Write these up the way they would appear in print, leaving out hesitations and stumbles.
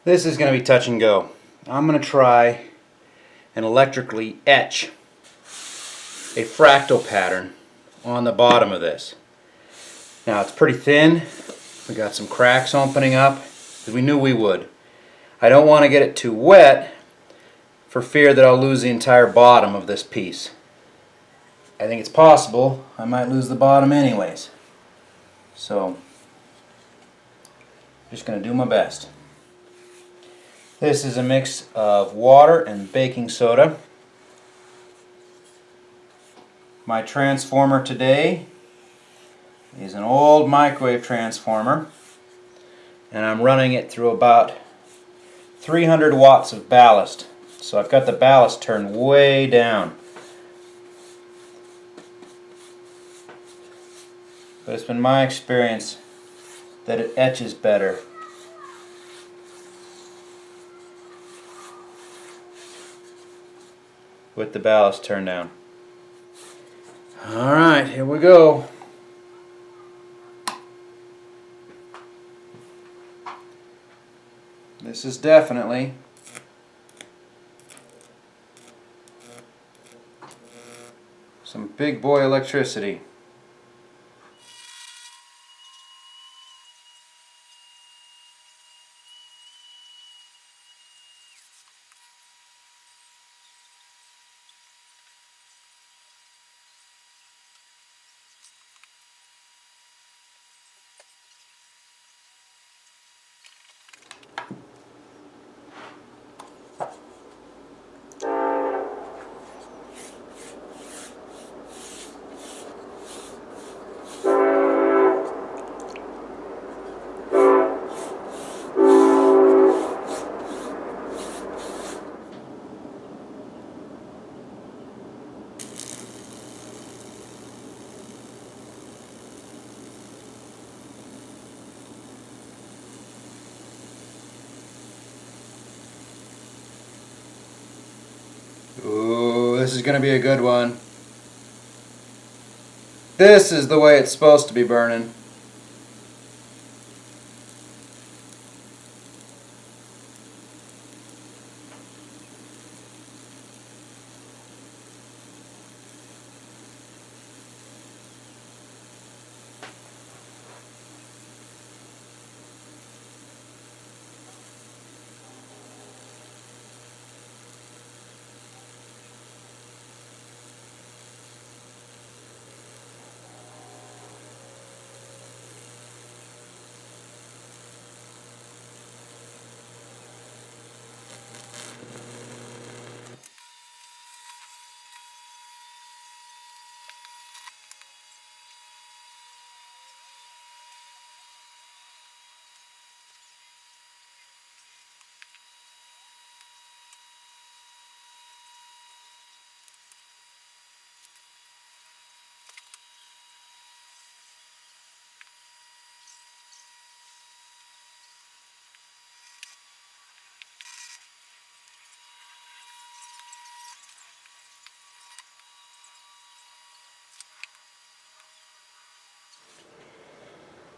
This is going to be touch and go. I'm going to try and electrically etch a fractal pattern on the bottom of this. Now it's pretty thin. We got some cracks opening up because we knew we would. I don't want to get it too wet for fear that I'll lose the entire bottom of this piece. I think it's possible I might lose the bottom anyways. So I'm just going to do my best. This is a mix of water and baking soda. My transformer today is an old microwave transformer, and I'm running it through about 300 watts of ballast. So I've got the ballast turned way down. But it's been my experience that it etches better. With the ballast turned down. Alright, here we go. This is definitely some big boy electricity. Ooh, this is going to be a good one. This is the way it's supposed to be burning.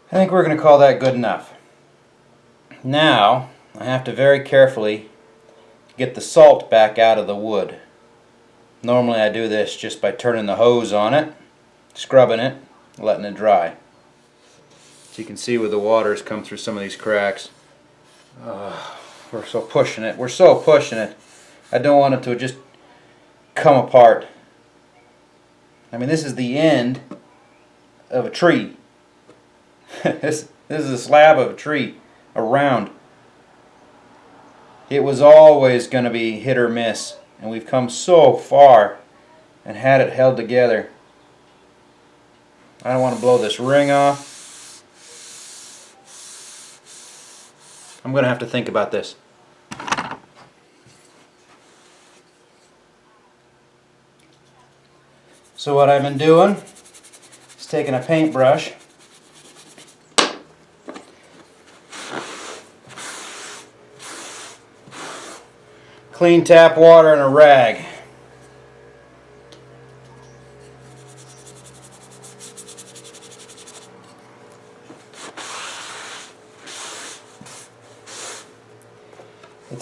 I think we're going to call that good enough. Now, I have to very carefully get the salt back out of the wood. Normally I do this just by turning the hose on it, scrubbing it, letting it dry. So you can see where the water has come through some of these cracks. We're so pushing it. We're so pushing it. I don't want it to just come apart. I mean, this is the end of a tree. This is a slab of a tree, a round. It was always going to be hit or miss, and we've come so far and had it held together. I don't want to blow this ring off. I'm going to have to think about this. So what I've been doing is taking a paintbrush, clean tap water, and a rag.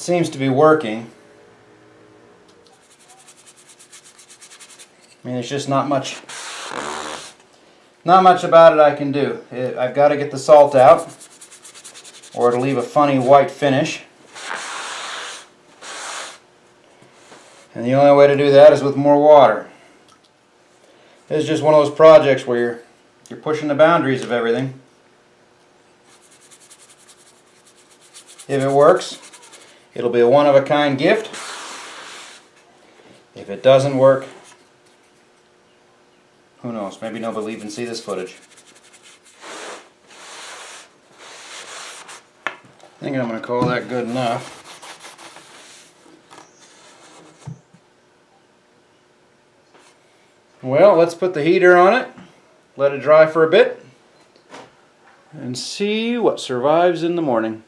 seems to be working. I mean, there's just not much about it I can do. I've got to get the salt out, or it'll leave a funny white finish. And the only way to do that is with more water. This is just one of those projects where you're pushing the boundaries of everything. If it works, it'll be a one-of-a-kind gift. If it doesn't work, who knows? Maybe nobody will even see this footage. I think I'm going to call that good enough. Well, let's put the heater on it, let it dry for a bit, and see what survives in the morning.